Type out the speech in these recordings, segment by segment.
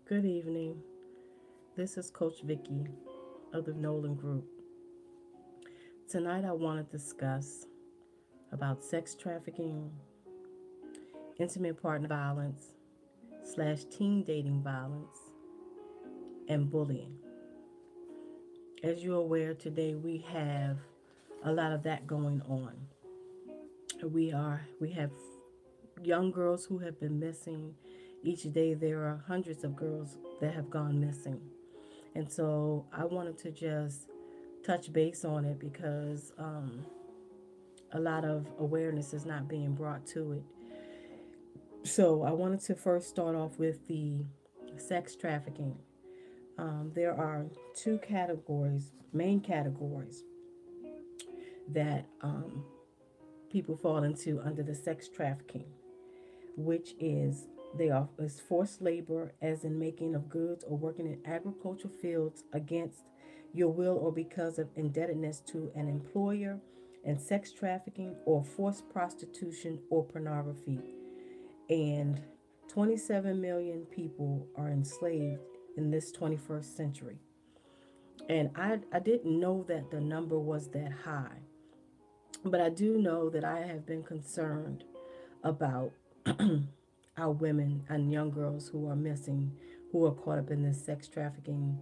Good evening. This is Coach Vicky of the Nolan Group. Tonight I want to discuss about sex trafficking, intimate partner violence, slash teen dating violence, and bullying. As you're aware, today we have a lot of that going on. We have young girls who have been missing. Each day there are hundreds of girls that have gone missing. And so I wanted to just touch base on it because a lot of awareness is not being brought to it. So I wanted to first start off with the sex trafficking. There are two categories, main categories, that people fall into under the sex trafficking, which is they are is forced labor, as in making of goods or working in agricultural fields against your will or because of indebtedness to an employer, and sex trafficking or forced prostitution or pornography. And 27 million people are enslaved in this 21st century. And I didn't know that the number was that high, but I do know that I have been concerned about our women and young girls who are missing, who are caught up in this sex trafficking,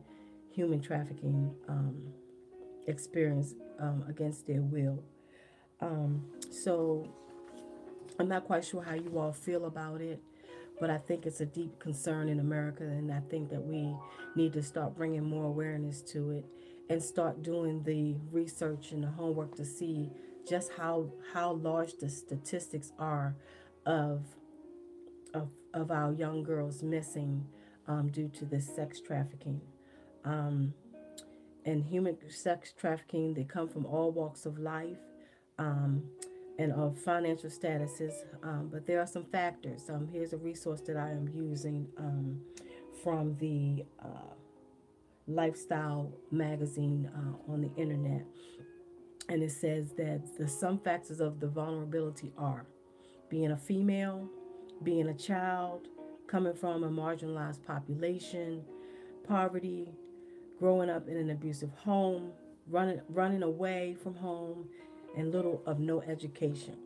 human trafficking experience against their will. So I'm not quite sure how you all feel about it, but I think it's a deep concern in America, and I think that we need to start bringing more awareness to it and start doing the research and the homework to see just how large the statistics are of of our young girls missing due to this sex trafficking. Um, and human sex trafficking, they come from all walks of life, um, and of financial statuses. But there are some factors. Here's a resource that I am using from the Lifestyle magazine on the internet. And it says that the some factors of the vulnerability are being a female, being a child, coming from a marginalized population, poverty, growing up in an abusive home, running away from home, and little of no education.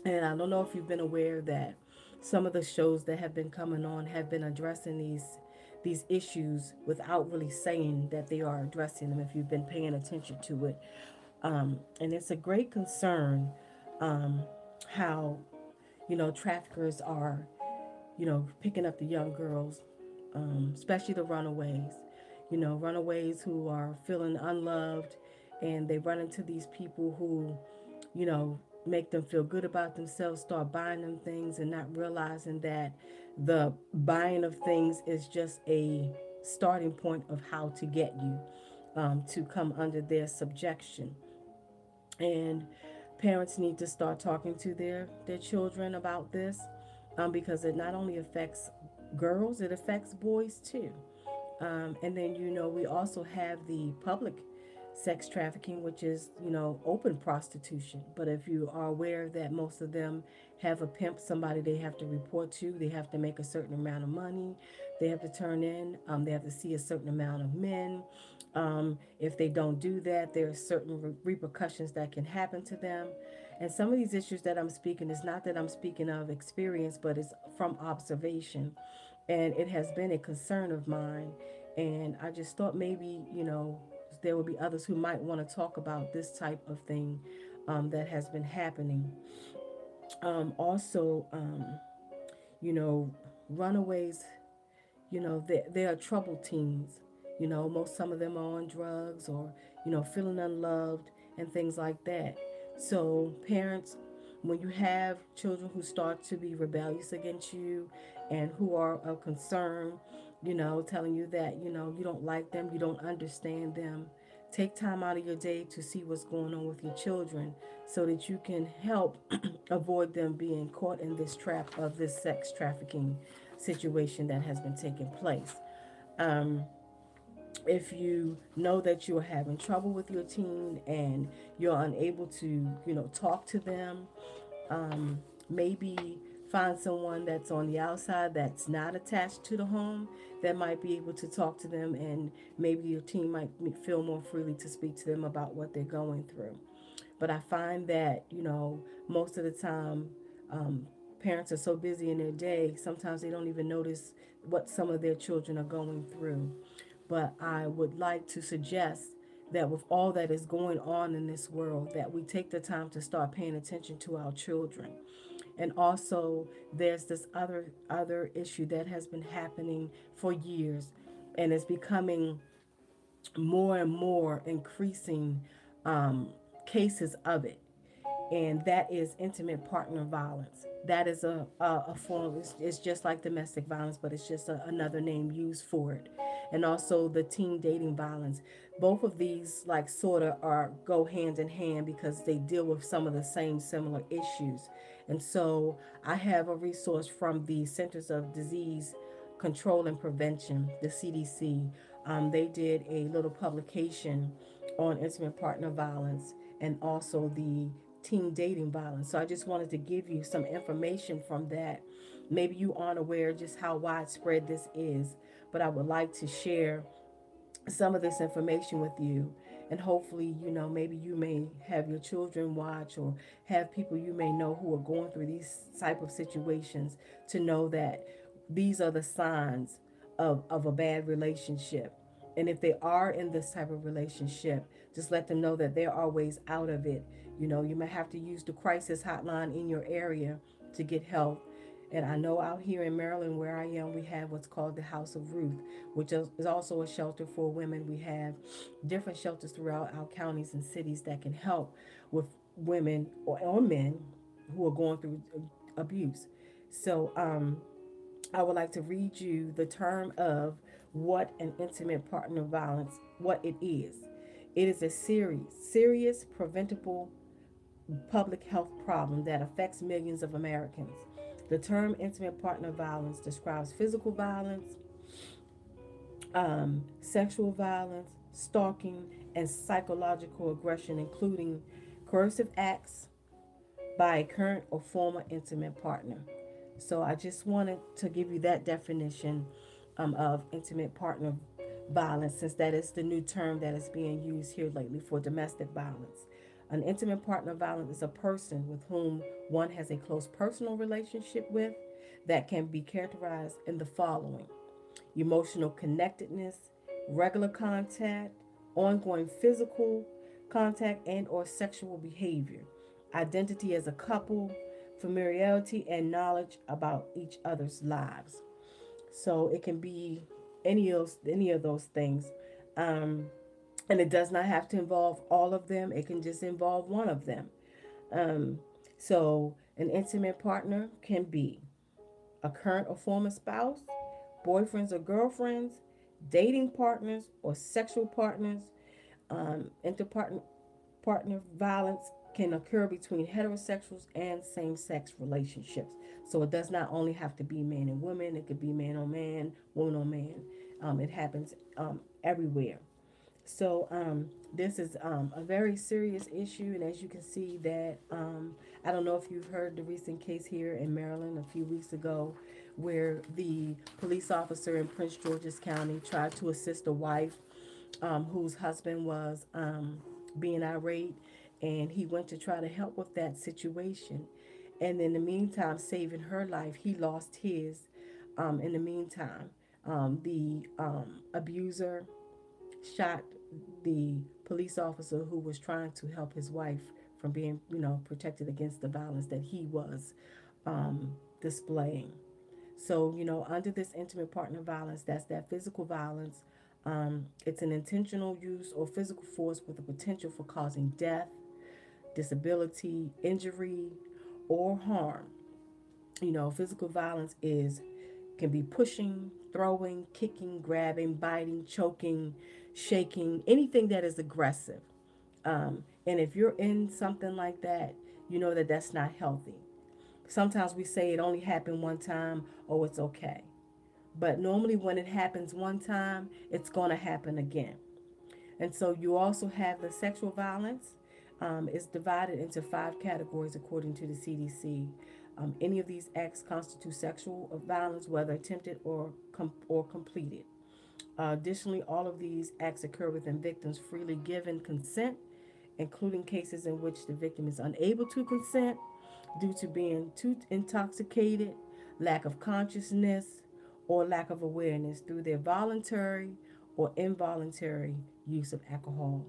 And I don't know if you've been aware that some of the shows that have been coming on have been addressing these issues without really saying that they are addressing them, if you've been paying attention to it. And it's a great concern, um, how, traffickers are, picking up the young girls, especially the runaways. Runaways who are feeling unloved, and they run into these people who, make them feel good about themselves, start buying them things, and not realizing that the buying of things is just a starting point of how to get you to come under their subjection. And parents need to start talking to their children about this, because it not only affects girls, it affects boys too. And then, we also have the public sex trafficking, which is, open prostitution. But if you are aware that most of them have a pimp, somebody they have to report to, they have to make a certain amount of money, they have to turn in, they have to see a certain amount of men. If they don't do that, there are certain repercussions that can happen to them. And some of these issues that I'm speaking is not that I'm speaking of experience, but it's from observation. And it has been a concern of mine. And I just thought maybe, there would be others who might want to talk about this type of thing that has been happening. Also, you know, runaways, they are troubled teens. Some of them are on drugs or, feeling unloved and things like that. So, parents, when you have children who start to be rebellious against you and who are of concern, telling you that, you don't like them, you don't understand them, take time out of your day to see what's going on with your children so that you can help avoid them being caught in this trap of this sex trafficking situation that has been taking place. Um, if you know that you're having trouble with your teen and you're unable to, talk to them, maybe Find someone that's on the outside that's not attached to the home that might be able to talk to them, and maybe your team might feel more freely to speak to them about what they're going through. But I find that, most of the time, um, parents are so busy in their day, sometimes they don't even notice what some of their children are going through. But I would like to suggest that with all that is going on in this world, that we take the time to start paying attention to our children. And also, there's this other issue that has been happening for years, and it's becoming more and more increasing cases of it, and that is intimate partner violence. That is a form, it's just like domestic violence, but it's just another name used for it. And also the teen dating violence. Both of these, like, sort of are go hand in hand because they deal with some of the same similar issues. And so I have a resource from the Centers of Disease Control and Prevention, the CDC. They did a little publication on intimate partner violence and also the teen dating violence. So I just wanted to give you some information from that. Maybe you aren't aware just how widespread this is, but I would like to share some of this information with you. And hopefully, maybe you may have your children watch or have people you may know who are going through these type of situations to know that these are the signs of a bad relationship. And if they are in this type of relationship, just let them know that there are ways out of it. You may have to use the crisis hotline in your area to get help. And I know out here in Maryland, where I am, we have what's called the House of Ruth, which is also a shelter for women. We have different shelters throughout our counties and cities that can help with women or men who are going through abuse. So I would like to read you the term of what an intimate partner violence, what it is. It is a serious, preventable public health problem that affects millions of Americans. The term intimate partner violence describes physical violence, sexual violence, stalking, and psychological aggression, including coercive acts by a current or former intimate partner. So I just wanted to give you that definition of intimate partner violence, since that is the new term that is being used here lately for domestic violence. An intimate partner violence is a person with whom one has a close personal relationship with that can be characterized in the following: emotional connectedness, regular contact, ongoing physical contact and or sexual behavior, identity as a couple, familiarity and knowledge about each other's lives. So it can be any of those things. Um, and it does not have to involve all of them. It can just involve one of them. Um, so an intimate partner can be a current or former spouse, boyfriends or girlfriends, dating partners or sexual partners. Interpartner partner violence can occur between heterosexuals and same-sex relationships. So it does not only have to be man and woman. It could be man on man, woman on man. It happens everywhere. So this is a very serious issue, and as you can see that I don't know if you've heard the recent case here in Maryland a few weeks ago, where the police officer in Prince George's County tried to assist a wife whose husband was being irate, and he went to try to help with that situation. And in the meantime, saving her life, he lost his. In the meantime, the abuser shot the police officer who was trying to help his wife from being, protected against the violence that he was displaying. So, under this intimate partner violence, that's that physical violence. It's an intentional use or physical force with the potential for causing death, disability, injury, or harm. Physical violence is can be pushing, throwing, kicking, grabbing, biting, choking, shaking, anything that is aggressive. And if you're in something like that, you know that that's not healthy. Sometimes we say it only happened one time, oh, it's okay. But normally, when it happens one time, it's going to happen again. And so you also have the sexual violence. It's divided into five categories according to the CDC. Any of these acts constitute sexual violence, whether attempted or completed. Additionally, all of these acts occur within victims' freely given consent, including cases in which the victim is unable to consent due to being too intoxicated, lack of consciousness, or lack of awareness through their voluntary or involuntary use of alcohol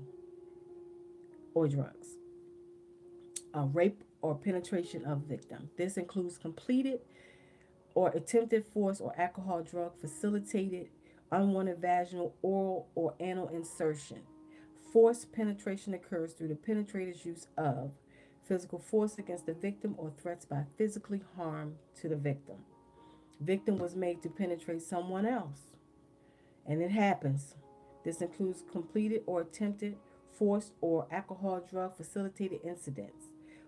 or drugs. Rape or penetration of victim. This includes completed or attempted force or alcohol drug facilitated unwanted vaginal, oral, or anal insertion. Forced penetration occurs through the penetrator's use of physical force against the victim or threats by physically harm to the victim. Victim was made to penetrate someone else, and it happens. This includes completed or attempted forced or alcohol drug facilitated incidents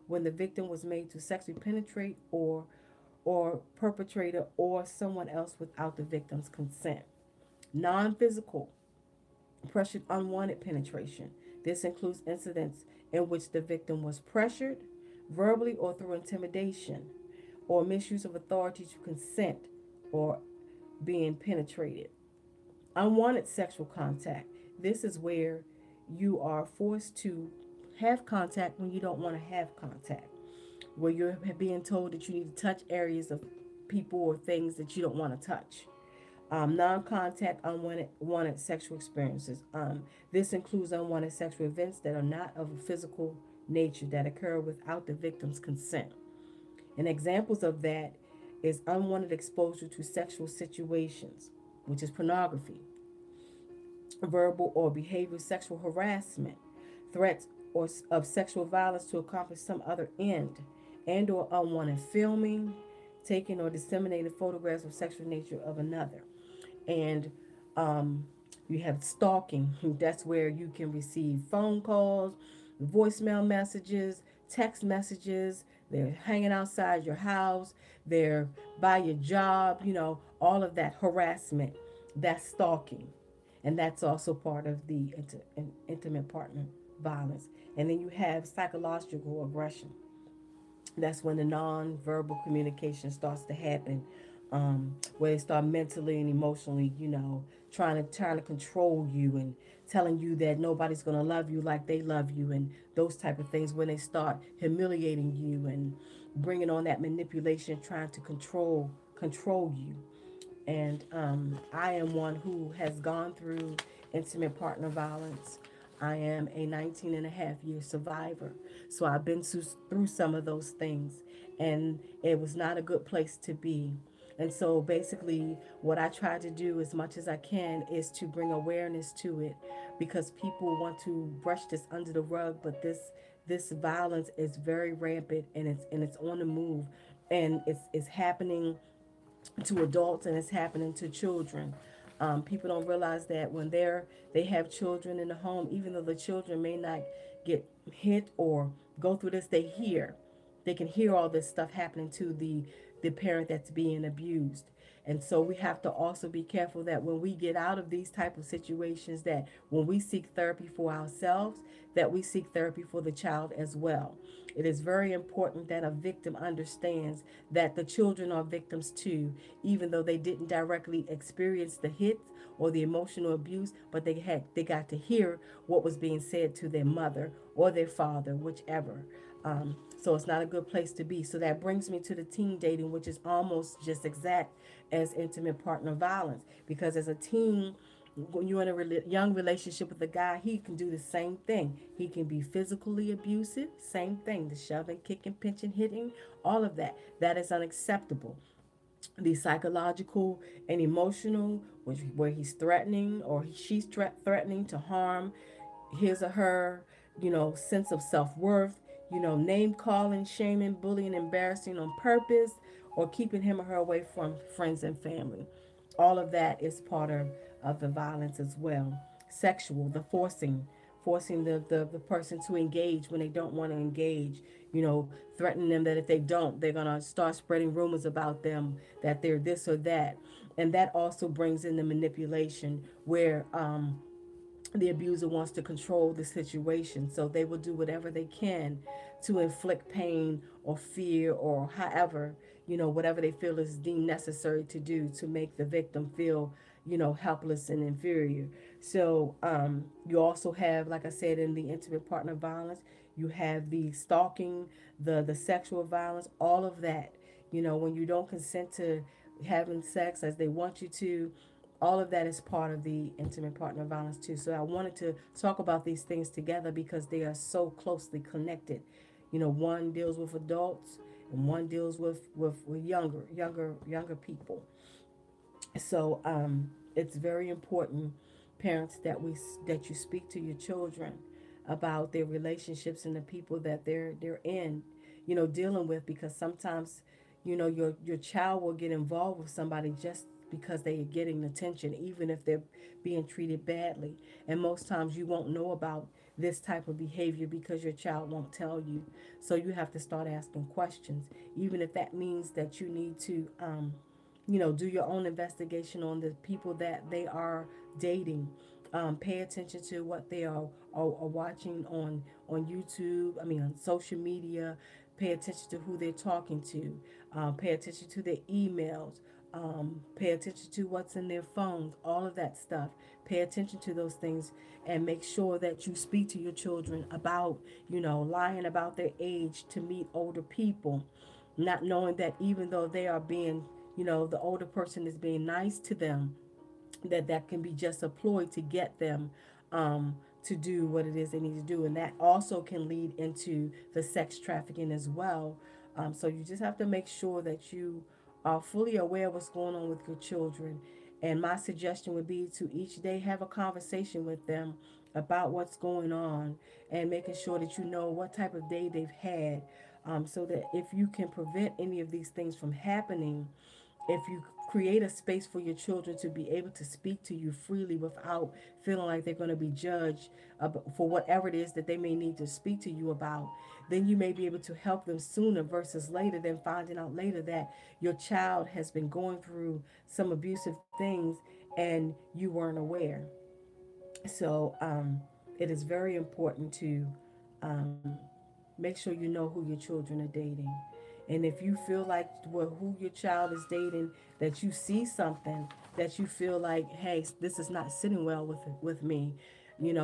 when the victim was made to sexually penetrate or perpetrator or someone else without the victim's consent. Non-physical pressured unwanted penetration. This includes incidents in which the victim was pressured verbally or through intimidation or misuse of authority to consent or being penetrated. Unwanted sexual contact. This is where you are forced to have contact when you don't want to have contact, where you're being told that you need to touch areas of people or things that you don't want to touch. Non-contact unwanted sexual experiences. This includes unwanted sexual events that are not of a physical nature that occur without the victim's consent. And examples of that is unwanted exposure to sexual situations, which is pornography, verbal or behavioral sexual harassment, threats or of sexual violence to accomplish some other end, and or unwanted filming, taking or disseminating photographs of sexual nature of another. And you have stalking. That's where you can receive phone calls, voicemail messages, text messages. They're hanging outside your house. They're by your job. All of that harassment. That's stalking. And that's also part of the intimate partner violence. And then you have psychological aggression. That's when the non-verbal communication starts to happen, where they start mentally and emotionally, trying to control you and telling you that nobody's gonna love you like they love you, and those type of things. When they start humiliating you and bringing on that manipulation, trying to control you. And I am one who has gone through intimate partner violence. I am a 19 and a half year survivor. So I've been through some of those things, and it was not a good place to be. And so basically, what I try to do as much as I can is to bring awareness to it, because people want to brush this under the rug, but this violence is very rampant, and it's on the move, and it's happening to adults, and it's happening to children. People don't realize that when they have children in the home, even though the children may not get hit or go through this, they can hear all this stuff happening to the parent that's being abused. And so we have to also be careful that when we get out of these type of situations, that when we seek therapy for ourselves, that we seek therapy for the child as well. It is very important that a victim understands that the children are victims too, even though they didn't directly experience the hits or the emotional abuse, but they got to hear what was being said to their mother or their father, whichever. So it's not a good place to be. So that brings me to the teen dating, which is almost just exact as intimate partner violence. Because as a teen, when you're in a young relationship with a guy, he can do the same thing. He can be physically abusive, same thing, the shoving, kicking, pinching, hitting, all of that. That is unacceptable. The psychological and emotional, where he's threatening or she's threatening to harm his or her, sense of self-worth, name calling, shaming, bullying, embarrassing on purpose, or keeping him or her away from friends and family. All of that is part of the violence as well. Sexual, the forcing the person to engage when they don't want to engage, threatening them that if they don't, they're going to start spreading rumors about them, that they're this or that. And that also brings in the manipulation, where the abuser wants to control the situation, so they will do whatever they can to inflict pain or fear or however, whatever they feel is deemed necessary to do to make the victim feel, helpless and inferior. So you also have, like I said, in the intimate partner violence, you have the stalking, the sexual violence, all of that. When you don't consent to having sex as they want you to, all of that is part of the intimate partner violence too. So I wanted to talk about these things together because they are so closely connected. One deals with adults and one deals with younger people. So it's very important, parents, that you speak to your children about their relationships and the people that they're in, dealing with, because sometimes, your child will get involved with somebody just because they are getting attention, even if they're being treated badly. And most times you won't know about this type of behavior because your child won't tell you. So you have to start asking questions, even if that means that you need to do your own investigation on the people that they are dating. Pay attention to what they are watching on YouTube. I mean, on social media. Pay attention to who they're talking to. Pay attention to their emails. Pay attention to what's in their phones. All of that stuff. Pay attention to those things and make sure that you speak to your children about, lying about their age to meet older people, not knowing that even though they are being, the older person is being nice to them, that can be just a ploy to get them to do what it is they need to do. And that also can lead into the sex trafficking as well. So you just have to make sure that you are fully aware of what's going on with your children. And my suggestion would be to each day have a conversation with them about what's going on and making sure that you know what type of day they've had, so that if you can prevent any of these things from happening, if you create a space for your children to be able to speak to you freely without feeling like they're going to be judged for whatever it is that they may need to speak to you about, then you may be able to help them sooner versus later than finding out later that your child has been going through some abusive things and you weren't aware. So it is very important to um, make sure you know who your children are dating. And if you feel like, well, who your child is dating, that you see something that you feel like, hey, this is not sitting well with me,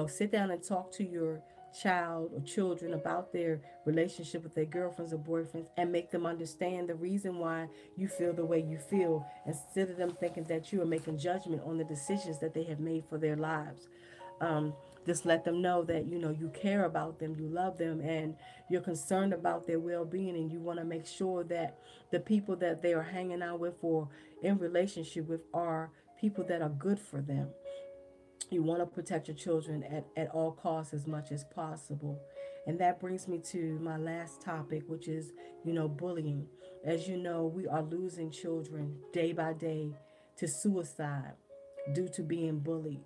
sit down and talk to your child or children about their relationship with their girlfriends or boyfriends and make them understand the reason why you feel the way you feel, instead of them thinking that you are making judgment on the decisions that they have made for their lives. um, just let them know that you care about them, you love them, and you're concerned about their well-being, and you want to make sure that the people that they are hanging out with or in relationship with are people that are good for them. You want to protect your children at all costs as much as possible. And that brings me to my last topic, which is, bullying. As you know, we are losing children day by day to suicide due to being bullied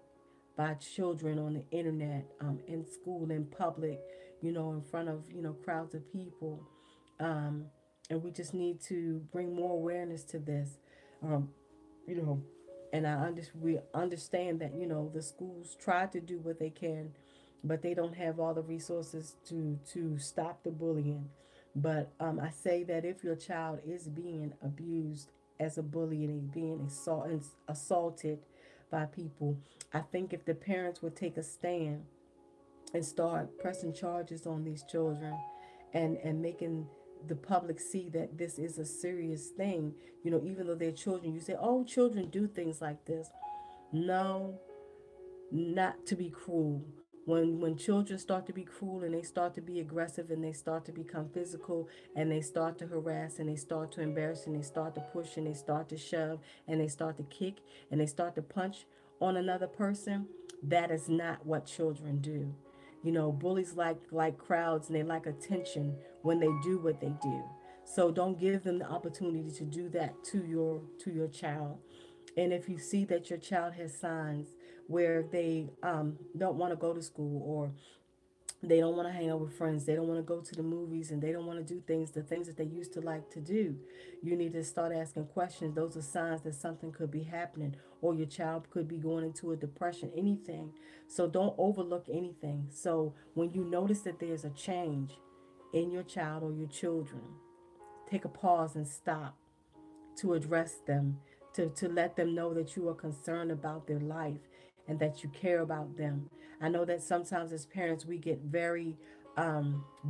by children on the internet, in school, in public, in front of, crowds of people. Um, and we just need to bring more awareness to this. Um, you know, and we understand that the schools try to do what they can, but they don't have all the resources to stop the bullying. But I say that if your child is being abused as a bully and being assaulted by people, I think if the parents would take a stand and start pressing charges on these children, and making the public see that this is a serious thing. Even though they're children, you say, oh, children do things like this. No, not to be cruel. When children start to be cruel and they start to be aggressive and they start to become physical and they start to harass and they start to embarrass and they start to push and they start to shove and they start to kick and they start to punch on another person, that is not what children do. Bullies like crowds, and they like attention when they do what they do. So don't give them the opportunity to do that to your child. And if you see that your child has signs where they don't want to go to school, or they don't want to hang out with friends, they don't want to go to the movies, and they don't want to do the things that they used to like to do, you need to start asking questions. Those are signs that something could be happening, or your child could be going into a depression, anything. So don't overlook anything. So when you notice that there's a change in your child or your children, take a pause and stop to address them, to let them know that you are concerned about their life and that you care about them. I know that sometimes as parents we get very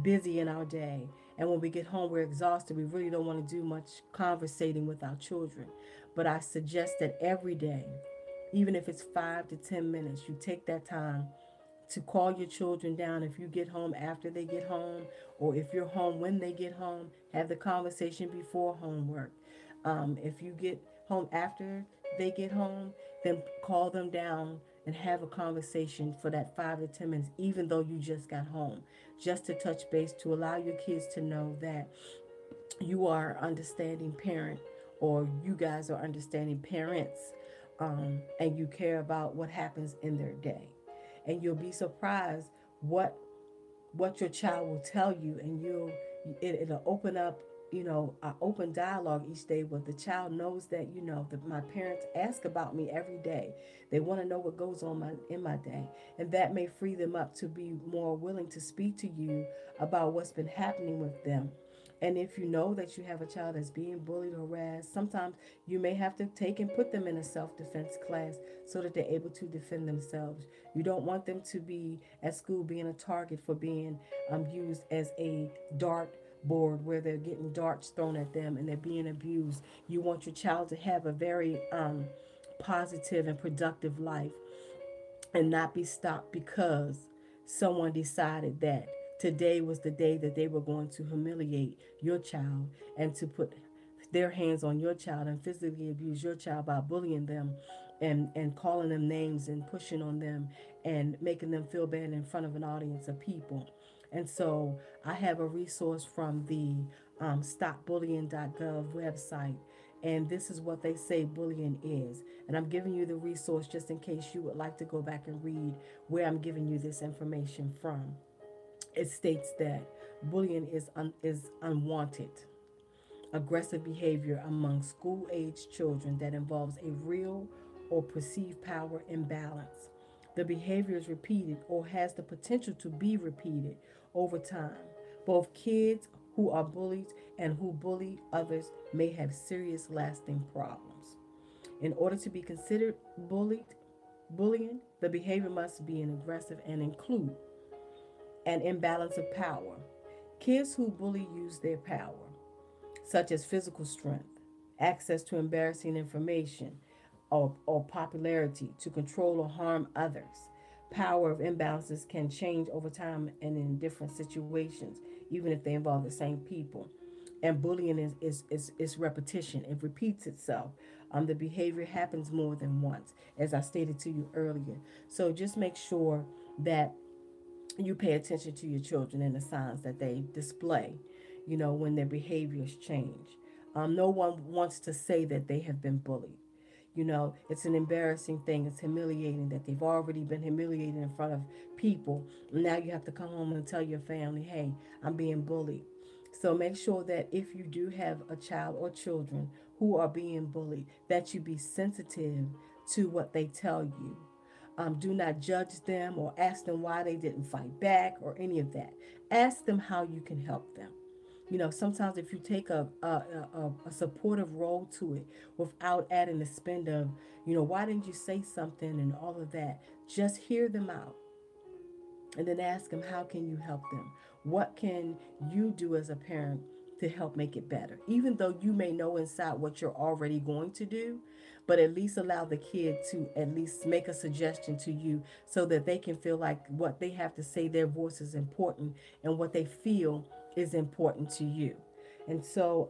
busy in our day, and when we get home we're exhausted. We really don't want to do much conversating with our children. But I suggest that every day, even if it's 5 to 10 minutes, you take that time to call your children down. If you get home after they get home, or if you're home when they get home, have the conversation before homework. If you get home after they get home, then call them down and have a conversation for that 5 to 10 minutes, even though you just got home, just to touch base, to allow your kids to know that you are understanding parent, or you guys are understanding parents, and you care about what happens in their day. And you'll be surprised what what your child will tell you, and it'll open up, an open dialogue each day where the child knows that, that my parents ask about me every day. They want to know what goes on in my day, and that may free them up to be more willing to speak to you about what's been happening with them. And if you know that you have a child that's being bullied or harassed, sometimes you may have to take and put them in a self-defense class so that they're able to defend themselves. You don't want them to be at school being a target for being used as a dart board where they're getting darts thrown at them and they're being abused. You want your child to have a very positive and productive life, and not be stopped because someone decided that today was the day that they were going to humiliate your child and to put their hands on your child and physically abuse your child by bullying them, and calling them names and pushing on them and making them feel bad in front of an audience of people. And so I have a resource from the stopbullying.gov website, and this is what they say bullying is. And I'm giving you the resource just in case you would like to go back and read where I'm giving you this information from. It states that bullying is unwanted, aggressive behavior among school age children that involves a real or perceived power imbalance. The behavior is repeated or has the potential to be repeated over time. Both kids who are bullied and who bully others may have serious lasting problems. In order to be considered bullying, the behavior must be an aggressive and include an imbalance of power. Kids who bully use their power, such as physical strength, access to embarrassing information, or popularity to control or harm others. Power of imbalances can change over time and in different situations, even if they involve the same people. And bullying is repetition, it repeats itself. The behavior happens more than once, as I stated to you earlier. So just make sure that you pay attention to your children and the signs that they display, when their behaviors change. No one wants to say that they have been bullied. It's an embarrassing thing. It's humiliating that they've already been humiliated in front of people. Now you have to come home and tell your family, hey, I'm being bullied. So make sure that if you do have a child or children who are being bullied, that you be sensitive to what they tell you. Do not judge them or ask them why they didn't fight back or any of that. Ask them how you can help them. Sometimes if you take a supportive role to it without adding the spin of, why didn't you say something and all of that, just hear them out and then ask them, how can you help them? What can you do as a parent to help make it better? Even though you may know inside what you're already going to do, but at least allow the kid to at least make a suggestion to you so that they can feel like what they have to say, their voice is important, and what they feel is important to you. And so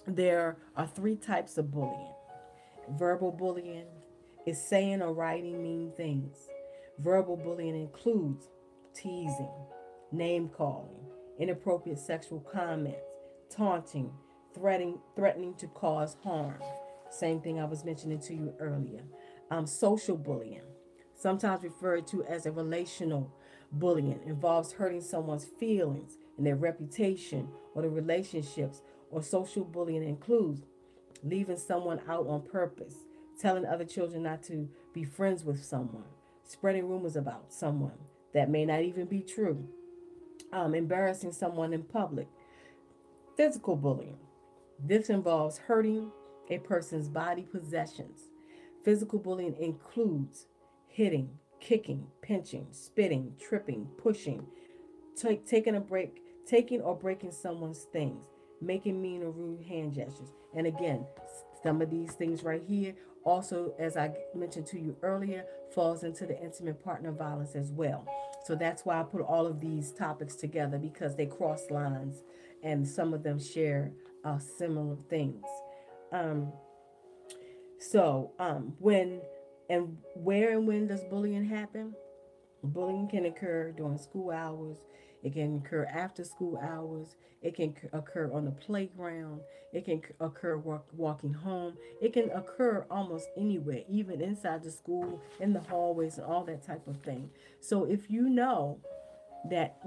there are three types of bullying. Verbal bullying is saying or writing mean things. Verbal bullying includes teasing, name calling, inappropriate sexual comments, taunting, threatening to cause harm. Same thing I was mentioning to you earlier. Social bullying, sometimes referred to as a relational bullying, involves hurting someone's feelings and their reputation or the relationships. Or social bullying includes leaving someone out on purpose, telling other children not to be friends with someone, spreading rumors about someone that may not even be true, embarrassing someone in public, Physical bullying. This involves hurting a person's body possessions. Physical bullying includes hitting, kicking, pinching, spitting, tripping, pushing, taking a break, taking or breaking someone's things, making mean or rude hand gestures. And again, some of these things right here also, as I mentioned to you earlier, falls into the intimate partner violence as well. So that's why I put all of these topics together because they cross lines and some of them share similar things. Um, when and where and when does bullying happen? Bullying can occur during school hours. It can occur after school hours. It can occur on the playground. It can occur walking home. It can occur almost anywhere, even inside the school, in the hallways, and all that type of thing. So if you know that,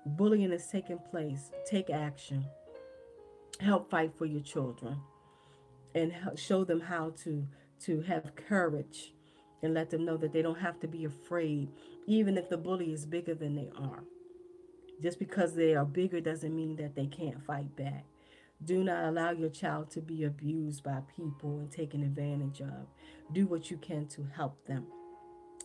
bullying is taking place, take action. Help fight for your children and show them how to have courage and let them know that they don't have to be afraid even if the bully is bigger than they are. Just because they are bigger doesn't mean that they can't fight back. Do not allow your child to be abused by people and taken advantage of. Do what you can to help them.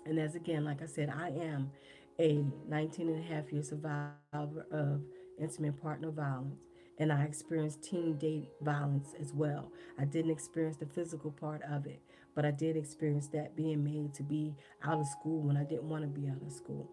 And as again, like I said, I am a 19 and a half year survivor of intimate partner violence. And I experienced teen date violence as well. I didn't experience the physical part of it, but I did experience that being made to be out of school when I didn't want to be out of school.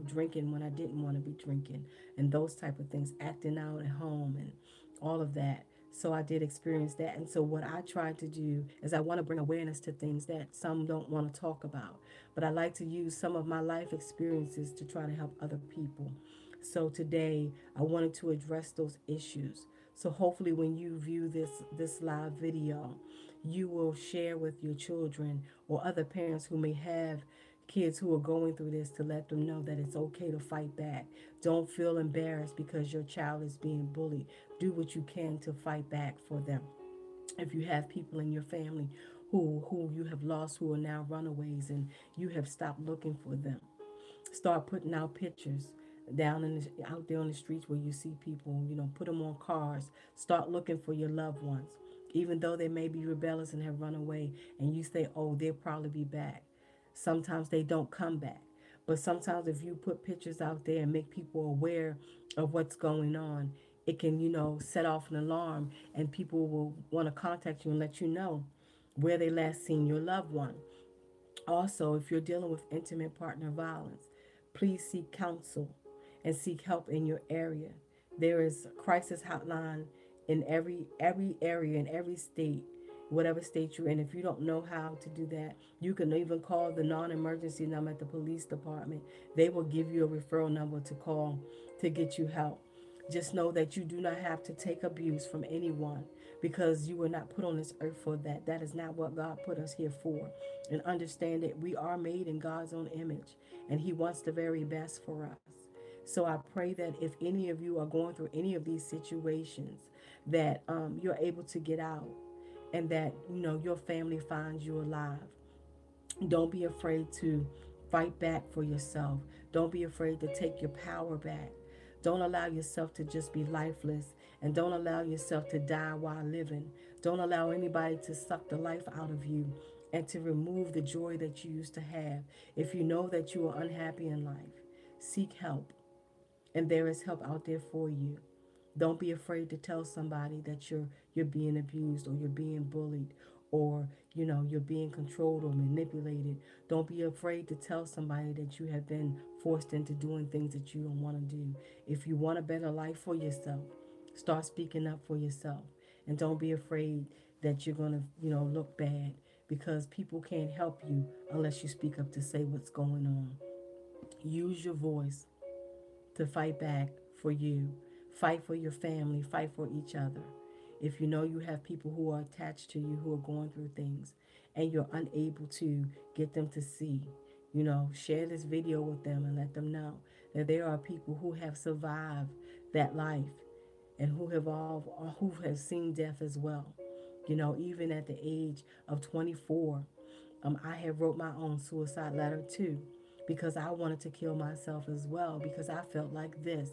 Drinking when I didn't want to be drinking, and those type of things, acting out at home, and all of that. So I did experience that. And so what I tried to do is I want to bring awareness to things that some don't want to talk about. But I like to use some of my life experiences to try to help other people. So today I wanted to address those issues. So hopefully when you view this live video, you will share with your children or other parents who may have kids who are going through this to let them know that it's okay to fight back. Don't feel embarrassed because your child is being bullied. Do what you can to fight back for them. If you have people in your family who you have lost who are now runaways and you have stopped looking for them, start putting out pictures out there on the streets where you see people. Put them on cars. Start looking for your loved ones, even though they may be rebellious and have run away. And you say, "Oh, they'll probably be back." Sometimes they don't come back. But sometimes if you put pictures out there and make people aware of what's going on, it can, set off an alarm and people will want to contact you and let you know where they last seen your loved one. Also, if you're dealing with intimate partner violence, please seek counsel and seek help in your area. There is a crisis hotline in every area in every state, whatever state you're in. If you don't know how to do that, you can even call the non-emergency number at the police department. They will give you a referral number to call to get you help. Just know that you do not have to take abuse from anyone because you were not put on this earth for that. That is not what God put us here for. And understand that we are made in God's own image and He wants the very best for us. So I pray that if any of you are going through any of these situations, that you're able to get out and that your family finds you alive. Don't be afraid to fight back for yourself. Don't be afraid to take your power back. Don't allow yourself to just be lifeless, and don't allow yourself to die while living. Don't allow anybody to suck the life out of you and to remove the joy that you used to have. If you know that you are unhappy in life, seek help, and there is help out there for you. Don't be afraid to tell somebody that you're being abused or you're being bullied or you're being controlled or manipulated. Don't be afraid to tell somebody that you have been forced into doing things that you don't want to do. If you want a better life for yourself, start speaking up for yourself. And don't be afraid that you're going to, look bad because people can't help you unless you speak up to say what's going on. Use your voice to fight back for you. Fight for your family, fight for each other. If you know you have people who are attached to you who are going through things and you're unable to get them to see, share this video with them and let them know that there are people who have survived that life and who have seen death as well. Even at the age of 24, I had wrote my own suicide letter too because I wanted to kill myself as well because I felt like this.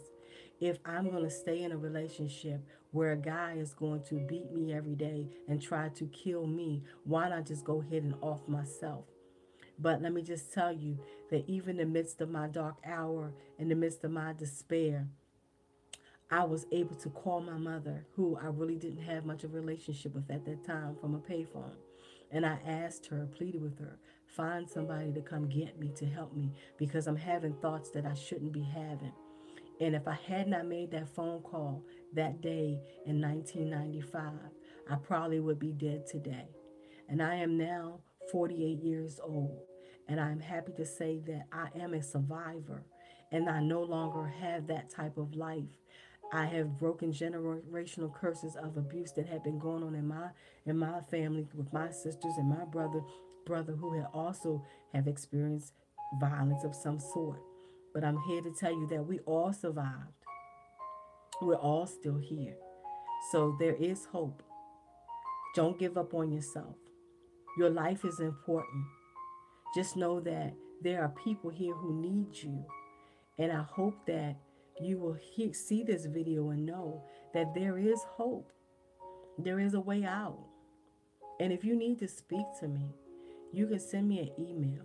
If I'm going to stay in a relationship where a guy is going to beat me every day and try to kill me, why not just go ahead and off myself? But let me just tell you that even in the midst of my dark hour, in the midst of my despair, I was able to call my mother, who I really didn't have much of a relationship with at that time, from a payphone. And I asked her, pleaded with her, find somebody to come get me, to help me, because I'm having thoughts that I shouldn't be having. And if I had not made that phone call that day in 1995, I probably would be dead today. And I am now 48 years old. And I'm happy to say that I am a survivor. And I no longer have that type of life. I have broken generational curses of abuse that had been going on in my family with my sisters and my brother who had also have experienced violence of some sort. But I'm here to tell you that we all survived. We're all still here. So there is hope. Don't give up on yourself. Your life is important. Just know that there are people here who need you. And I hope that you will see this video and know that there is hope. There is a way out. And if you need to speak to me, you can send me an email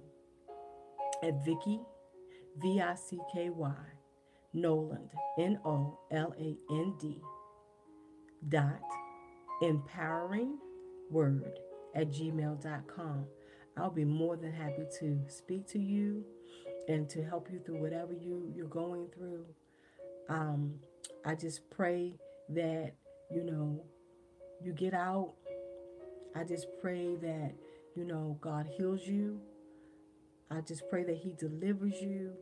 at Vicky, Vicky, Noland, Noland, dot empowering word at gmail.com. I'll be more than happy to speak to you and to help you through whatever you're going through. Um, I just pray that, you know, you get out. I just pray that, God heals you. I just pray that He delivers you.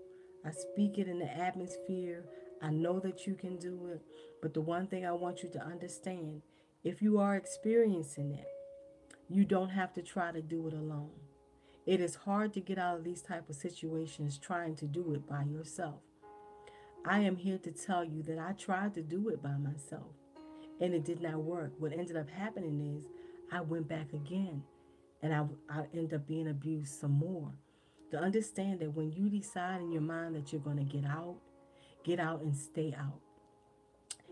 I speak it in the atmosphere. I know that you can do it. But the one thing I want you to understand, if you are experiencing it, you don't have to try to do it alone. It is hard to get out of these type of situations trying to do it by yourself. I am here to tell you that I tried to do it by myself and it did not work. What ended up happening is I went back again and I ended up being abused some more. To understand that when you decide in your mind that you're going to get out and stay out.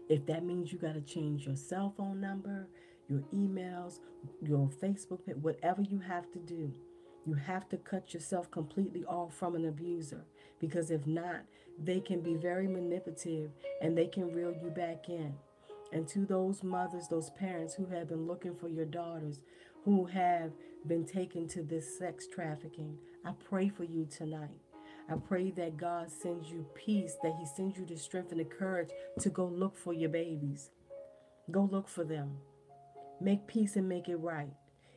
If that means you got to change your cell phone number, your emails, your Facebook, whatever you have to do, you have to cut yourself completely off from an abuser. Because if not, they can be very manipulative and they can reel you back in. And to those mothers, those parents who have been looking for your daughters, who have been taken to this sex trafficking, I pray for you tonight. I pray that God sends you peace, that He sends you the strength and the courage to go look for your babies. Go look for them. Make peace and make it right.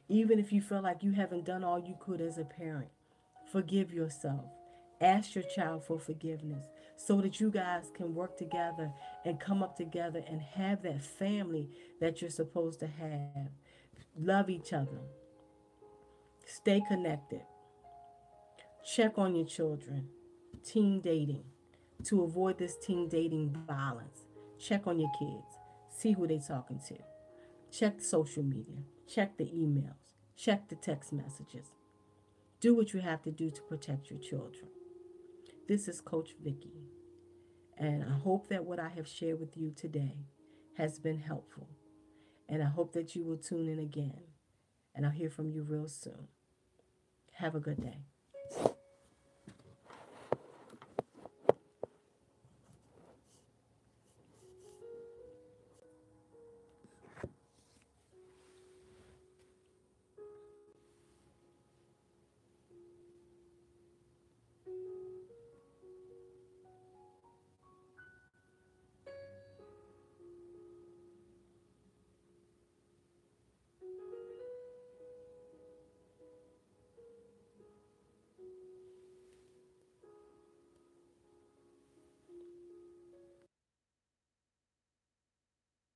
Even if you feel like you haven't done all you could as a parent, forgive yourself. Ask your child for forgiveness so that you guys can work together and come up together and have that family that you're supposed to have. Love each other. Stay connected. Check on your children. Teen dating. To avoid this teen dating violence, check on your kids. See who they're talking to. Check social media. Check the emails. Check the text messages. Do what you have to do to protect your children. This is Coach Vicky, and I hope that what I have shared with you today has been helpful. And I hope that you will tune in again, and I'll hear from you real soon. Have a good day.